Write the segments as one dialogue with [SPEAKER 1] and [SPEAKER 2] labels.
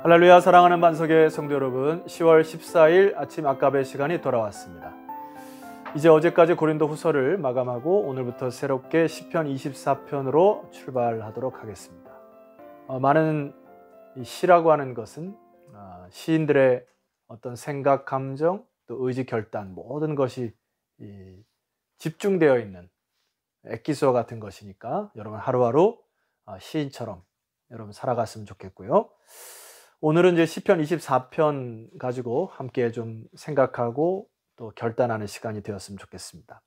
[SPEAKER 1] 할렐루야. 사랑하는 반석의 성도 여러분, 10월 14일 아침 아까베 시간이 돌아왔습니다. 이제 어제까지 고린도 후서를 마감하고 오늘부터 새롭게 시편 24편으로 출발하도록 하겠습니다. 많은 시라고 하는 것은 시인들의 어떤 생각, 감정, 또 의지, 결단 모든 것이 집중되어 있는 액기스와 같은 것이니까 여러분 하루하루 시인처럼 여러분 살아갔으면 좋겠고요. 오늘은 이제 시편 24편 가지고 함께 좀 생각하고 또 결단하는 시간이 되었으면 좋겠습니다.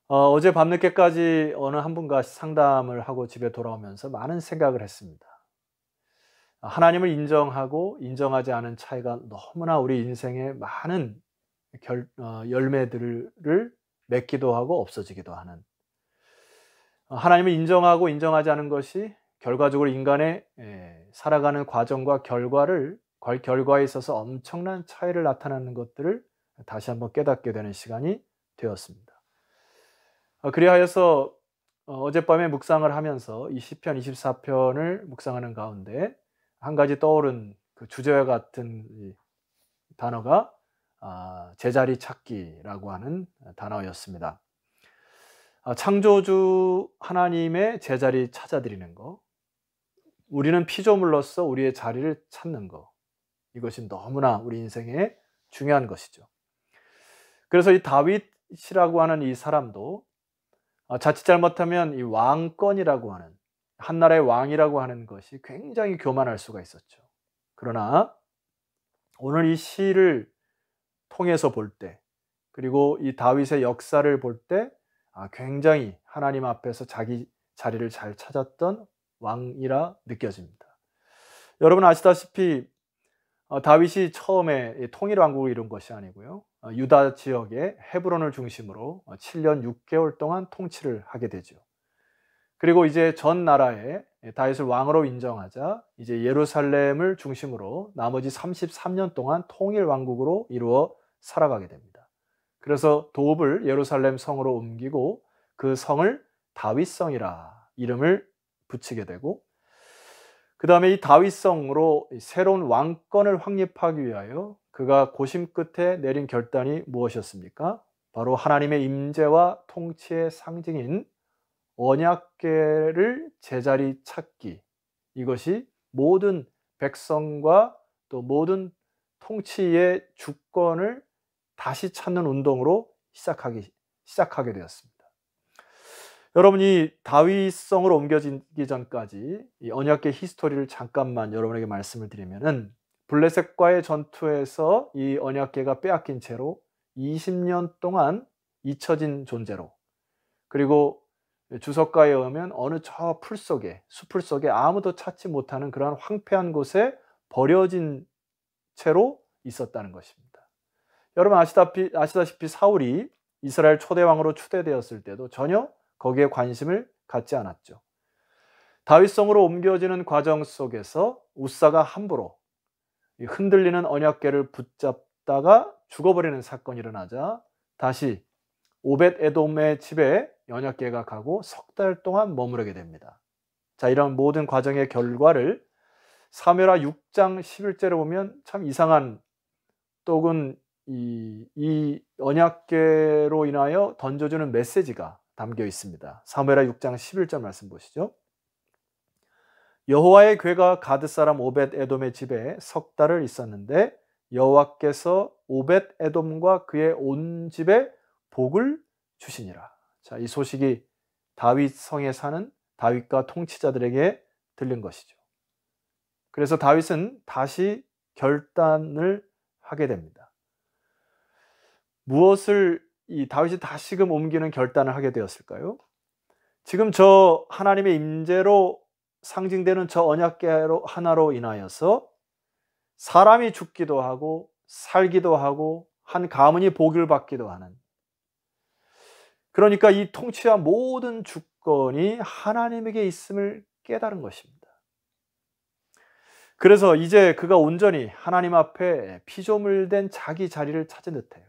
[SPEAKER 1] 어제 밤늦게까지 어느 한 분과 상담을 하고 집에 돌아오면서 많은 생각을 했습니다. 하나님을 인정하고 인정하지 않은 차이가 너무나 우리 인생에 많은 열매들을 맺기도 하고 없어지기도 하는, 하나님을 인정하고 인정하지 않은 것이 결과적으로 인간의 살아가는 과정과 결과에 있어서 엄청난 차이를 나타내는 것들을 다시 한번 깨닫게 되는 시간이 되었습니다. 그리하여서 어젯밤에 묵상을 하면서 이 시편 24편을 묵상하는 가운데 한 가지 떠오른 그 주제와 같은 단어가 제자리 찾기라고 하는 단어였습니다. 창조주 하나님의 제자리 찾아드리는 것, 우리는 피조물로서 우리의 자리를 찾는 것, 이것이 너무나 우리 인생에 중요한 것이죠. 그래서 이 다윗이라고 하는 이 사람도 자칫 잘못하면 이 왕권이라고 하는, 한나라의 왕이라고 하는 것이 굉장히 교만할 수가 있었죠. 그러나 오늘 이 시를 통해서 볼 때, 그리고 이 다윗의 역사를 볼 때 굉장히 하나님 앞에서 자기 자리를 잘 찾았던 왕이라 느껴집니다. 여러분 아시다시피 다윗이 처음에 통일왕국을 이룬 것이 아니고요, 유다 지역의 헤브론을 중심으로 7년 6개월 동안 통치를 하게 되죠. 그리고 이제 전 나라에 다윗을 왕으로 인정하자 이제 예루살렘을 중심으로 나머지 33년 동안 통일왕국으로 이루어 살아가게 됩니다. 그래서 도읍을 예루살렘 성으로 옮기고 그 성을 다윗성이라 이름을 붙이게 되고, 그 다음에 이 다윗성으로 새로운 왕권을 확립하기 위하여 그가 고심 끝에 내린 결단이 무엇이었습니까? 바로 하나님의 임재와 통치의 상징인 언약궤를 제자리 찾기, 이것이 모든 백성과 또 모든 통치의 주권을 다시 찾는 운동으로 시작하게 되었습니다. 여러분이 다윗성으로 옮겨지기 전까지 이 언약궤 히스토리를 잠깐만 여러분에게 말씀을 드리면은, 블레셋과의 전투에서 이 언약궤가 빼앗긴 채로 20년 동안 잊혀진 존재로, 그리고 주석가에 의하면 어느 저 숲풀 속에 아무도 찾지 못하는 그러한 황폐한 곳에 버려진 채로 있었다는 것입니다. 여러분 아시다시피 사울이 이스라엘 초대왕으로 추대되었을 때도 전혀 거기에 관심을 갖지 않았죠. 다윗성으로 옮겨지는 과정 속에서 우사가 함부로 흔들리는 언약궤를 붙잡다가 죽어버리는 사건이 일어나자 다시 오벳 에돔의 집에 언약궤가 가고 석 달 동안 머무르게 됩니다. 자, 이런 모든 과정의 결과를 사무엘하 6장 11절에 보면 참 이상한, 또는 이 언약궤로 인하여 던져주는 메시지가 담겨 있습니다. 사무엘하 6장 11절 말씀 보시죠. 여호와의 궤가 가드 사람 오벳 에돔의 집에 석 달을 있었는데 여호와께서 오벳 에돔과 그의 온 집에 복을 주시니라. 자, 이 소식이 다윗 성에 사는 다윗과 통치자들에게 들린 것이죠. 그래서 다윗은 다시 결단을 하게 됩니다. 무엇을 이 다윗이 다시금 옮기는 결단을 하게 되었을까요? 지금 저 하나님의 임재로 상징되는 저 언약궤 하나로 인하여서 사람이 죽기도 하고 살기도 하고 한 가문이 복을 받기도 하는, 그러니까 이 통치와 모든 주권이 하나님에게 있음을 깨달은 것입니다. 그래서 이제 그가 온전히 하나님 앞에 피조물된 자기 자리를 찾은 듯해요.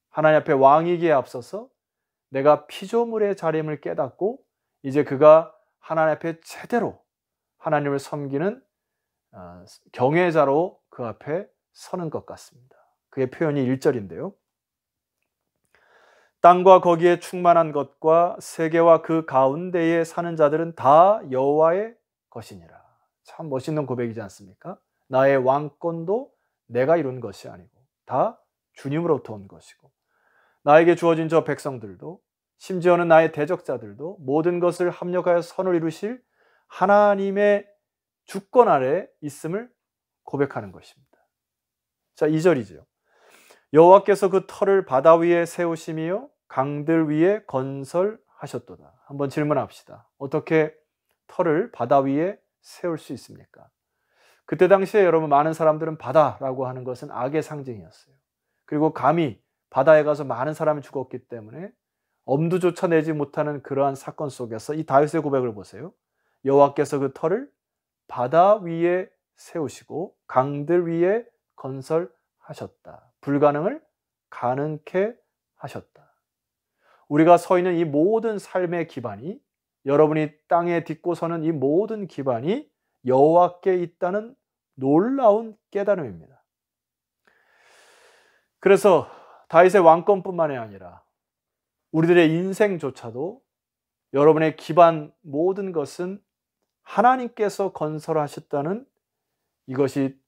[SPEAKER 1] 하나님 앞에 왕이기에 앞서서 내가 피조물의 자림을 깨닫고 이제 그가 하나님 앞에 제대로 하나님을 섬기는 경외자로 그 앞에 서는 것 같습니다. 그의 표현이 1절인데요. 땅과 거기에 충만한 것과 세계와 그 가운데에 사는 자들은 다 여호와의 것이니라. 참 멋있는 고백이지 않습니까? 나의 왕권도 내가 이룬 것이 아니고 다 주님으로부터 온 것이고, 나에게 주어진 저 백성들도, 심지어는 나의 대적자들도 모든 것을 합력하여 선을 이루실 하나님의 주권 아래 있음을 고백하는 것입니다. 자, 2절이죠. 여호와께서 그 터를 바다 위에 세우시며 강들 위에 건설하셨도다. 한번 질문합시다. 어떻게 터를 바다 위에 세울 수 있습니까? 그때 당시에 여러분, 많은 사람들은 바다라고 하는 것은 악의 상징이었어요. 그리고 감히 바다에 가서 많은 사람이 죽었기 때문에 엄두조차 내지 못하는 그러한 사건 속에서 이 다윗의 고백을 보세요. 여호와께서 그 터를 바다 위에 세우시고 강들 위에 건설하셨다. 불가능을 가능케 하셨다. 우리가 서 있는 이 모든 삶의 기반이, 여러분이 땅에 딛고 서는 이 모든 기반이 여호와께 있다는 놀라운 깨달음입니다. 그래서 다윗의 왕권뿐만이 아니라 우리들의 인생조차도 여러분의 기반 모든 것은 하나님께서 건설하셨다는, 이것이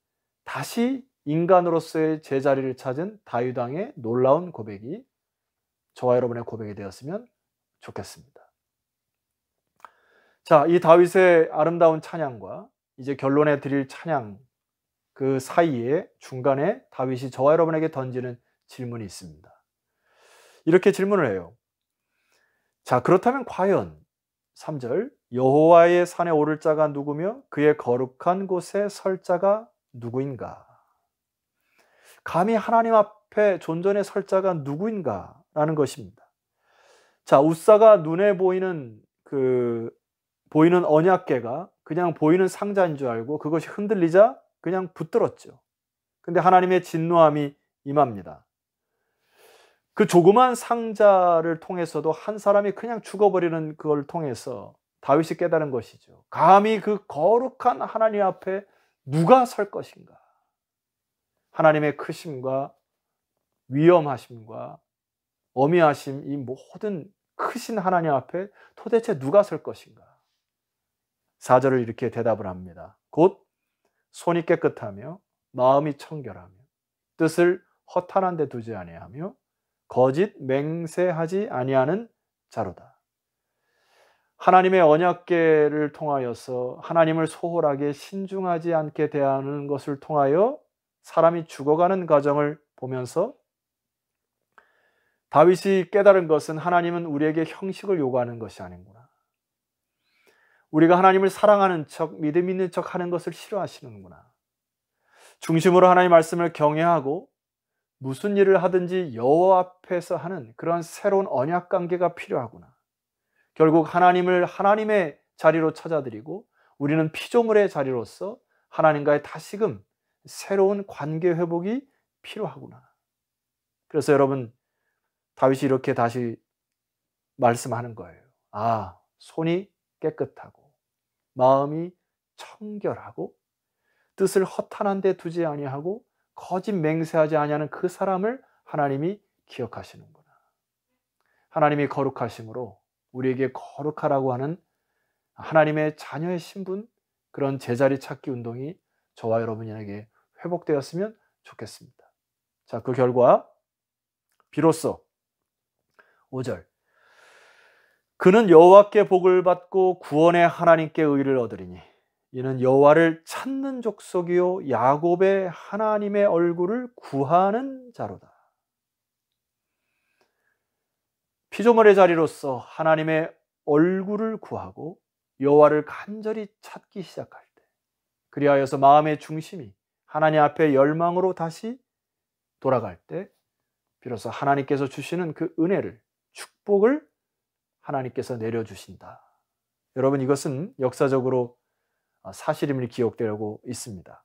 [SPEAKER 1] 다시 인간으로서의 제자리를 찾은 다윗 왕의 놀라운 고백이 저와 여러분의 고백이 되었으면 좋겠습니다. 자, 이 다윗의 아름다운 찬양과 이제 결론에 드릴 찬양 그 사이에 중간에 다윗이 저와 여러분에게 던지는 질문이 있습니다. 이렇게 질문을 해요. 자, 그렇다면 과연 3절 여호와의 산에 오를 자가 누구며 그의 거룩한 곳에 설 자가 누구인가? 감히 하나님 앞에 존전에 설 자가 누구인가? 라는 것입니다. 자, 웃사가 눈에 보이는 보이는 언약궤가 그냥 보이는 상자인 줄 알고 그것이 흔들리자 그냥 붙들었죠. 근데 하나님의 진노함이 임합니다. 그 조그만 상자를 통해서도 한 사람이 그냥 죽어버리는 그걸 통해서 다윗이 깨달은 것이죠. 감히 그 거룩한 하나님 앞에 누가 설 것인가? 하나님의 크심과 위엄하심과 어미하심, 이 모든 크신 하나님 앞에 도대체 누가 설 것인가? 4절을 이렇게 대답을 합니다. 곧 손이 깨끗하며 마음이 청결하며 뜻을 허탄한 데 두지 아니하며 거짓 맹세하지 아니하는 자로다. 하나님의 언약궤를 통하여서 하나님을 소홀하게 신중하지 않게 대하는 것을 통하여 사람이 죽어가는 과정을 보면서 다윗이 깨달은 것은 하나님은 우리에게 형식을 요구하는 것이 아닌구나. 우리가 하나님을 사랑하는 척, 믿음 있는 척 하는 것을 싫어하시는구나. 중심으로 하나님의 말씀을 경외하고 무슨 일을 하든지 여호와 앞에서 하는 그런 새로운 언약 관계가 필요하구나. 결국 하나님을 하나님의 자리로 찾아드리고 우리는 피조물의 자리로서 하나님과의 다시금 새로운 관계 회복이 필요하구나. 그래서 여러분, 다윗이 이렇게 다시 말씀하는 거예요. 아, 손이 깨끗하고 마음이 청결하고 뜻을 허탄한 데 두지 아니하고 거짓 맹세하지 아니하는 그 사람을 하나님이 기억하시는구나. 하나님이 거룩하심으로 우리에게 거룩하라고 하는 하나님의 자녀의 신분, 그런 제자리 찾기 운동이 저와 여러분에게 회복되었으면 좋겠습니다. 자, 그 결과 비로소 5절 그는 여호와께 복을 받고 구원의 하나님께 의를 얻으리니 이는 여호와를 찾는 족속이요 야곱의 하나님의 얼굴을 구하는 자로다. 피조물의 자리로서 하나님의 얼굴을 구하고 여호와를 간절히 찾기 시작할 때, 그리하여서 마음의 중심이 하나님 앞에 열망으로 다시 돌아갈 때 비로소 하나님께서 주시는 그 은혜를, 축복을 하나님께서 내려주신다. 여러분, 이것은 역사적으로 사실임을 기억되고 있습니다.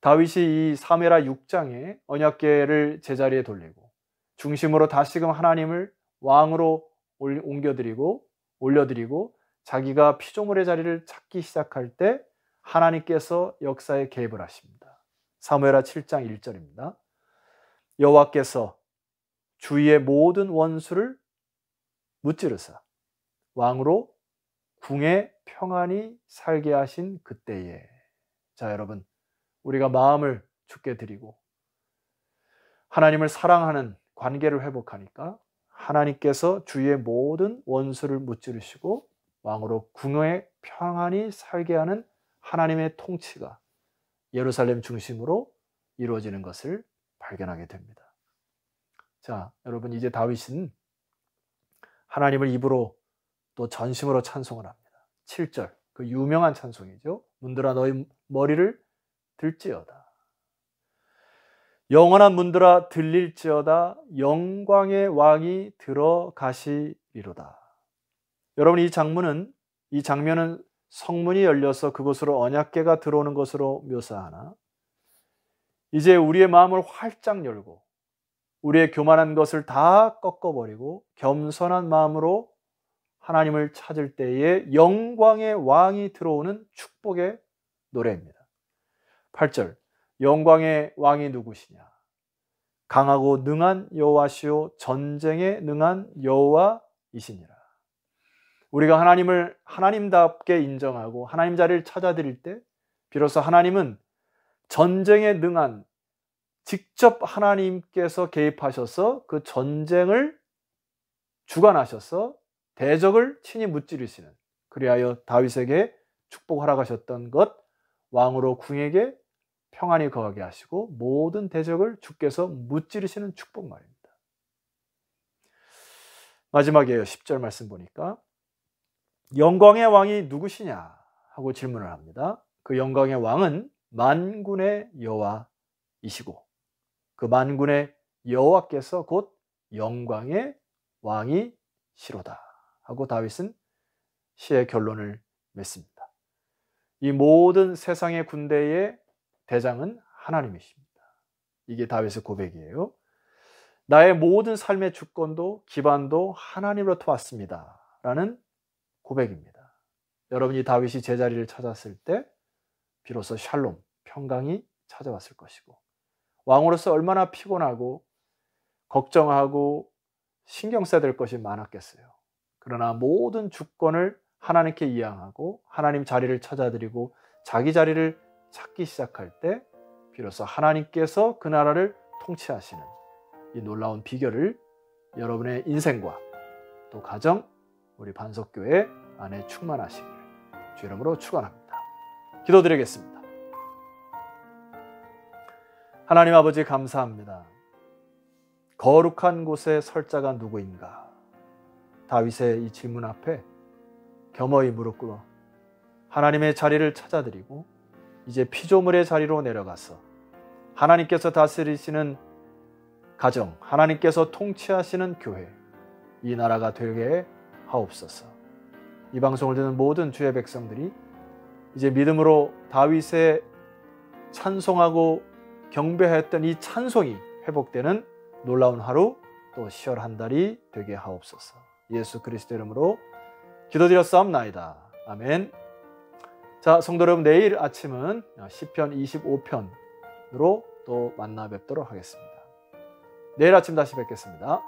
[SPEAKER 1] 다윗이 이 사무엘하 6장에 언약궤를 제자리에 돌리고 중심으로 다시금 하나님을 왕으로 올려드리고 자기가 피조물의 자리를 찾기 시작할 때 하나님께서 역사에 개입을 하십니다. 사무엘하 7장 1절입니다. 여호와께서 주위의 모든 원수를 무찌르사 왕으로 궁에 평안히 살게 하신 그때에. 자, 여러분, 우리가 마음을 주께 드리고 하나님을 사랑하는 관계를 회복하니까 하나님께서 주위의 모든 원수를 무찌르시고 왕으로 궁에 평안히 살게 하는 하나님의 통치가 예루살렘 중심으로 이루어지는 것을 발견하게 됩니다. 자, 여러분, 이제 다윗은 하나님을 입으로 또 전심으로 찬송을 합니다. 7절, 그 유명한 찬송이죠. 문들아 너희 머리를 들지어다. 영원한 문들아 들릴지어다. 영광의 왕이 들어가시리로다. 여러분, 이 장면은 성문이 열려서 그곳으로 언약궤가 들어오는 것으로 묘사하나, 이제 우리의 마음을 활짝 열고 우리의 교만한 것을 다 꺾어버리고 겸손한 마음으로 하나님을 찾을 때에 영광의 왕이 들어오는 축복의 노래입니다. 8절, 영광의 왕이 누구시냐? 강하고 능한 여호와시오 전쟁에 능한 여호와이시니라. 우리가 하나님을 하나님답게 인정하고 하나님 자리를 찾아드릴 때 비로소 하나님은 전쟁에 능한, 직접 하나님께서 개입하셔서 그 전쟁을 주관하셔서 대적을 친히 무찌르시는, 그리하여 다윗에게 축복 허락하셨던 것, 왕으로 궁에게 평안히 거하게 하시고 모든 대적을 주께서 무찌르시는 축복 말입니다. 마지막에 10절 말씀 보니까 영광의 왕이 누구시냐 하고 질문을 합니다. 그 영광의 왕은 만군의 여호와이시고 그 만군의 여호와께서 곧 영광의 왕이시로다 하고 다윗은 시의 결론을 맺습니다. 이 모든 세상의 군대의 대장은 하나님이십니다. 이게 다윗의 고백이에요. 나의 모든 삶의 주권도 기반도 하나님으로부터 왔습니다 라는 고백입니다. 여러분이 다윗이 제자리를 찾았을 때 비로소 샬롬, 평강이 찾아왔을 것이고, 왕으로서 얼마나 피곤하고 걱정하고 신경 써야 될 것이 많았겠어요. 그러나 모든 주권을 하나님께 이양하고 하나님 자리를 찾아드리고 자기 자리를 찾기 시작할 때 비로소 하나님께서 그 나라를 통치하시는 이 놀라운 비결을 여러분의 인생과 또 가정, 우리 반석교회 안에 충만하시기를 주 이름으로 축원합니다. 기도드리겠습니다. 하나님 아버지, 감사합니다. 거룩한 곳에 설 자가 누구인가? 다윗의 이 질문 앞에 겸허히 무릎 꿇어 하나님의 자리를 찾아드리고 이제 피조물의 자리로 내려가서 하나님께서 다스리시는 가정, 하나님께서 통치하시는 교회, 이 나라가 되게 하옵소서. 이 방송을 듣는 모든 주의 백성들이 이제 믿음으로 다윗의 찬송하고 경배했던 이 찬송이 회복되는 놀라운 하루, 또 시월한 달이 되게 하옵소서. 예수 그리스도 이름으로 기도드렸사옵나이다. 아멘. 자, 성도 여러분, 내일 아침은 시편 25편으로 또 만나 뵙도록 하겠습니다. 내일 아침 다시 뵙겠습니다.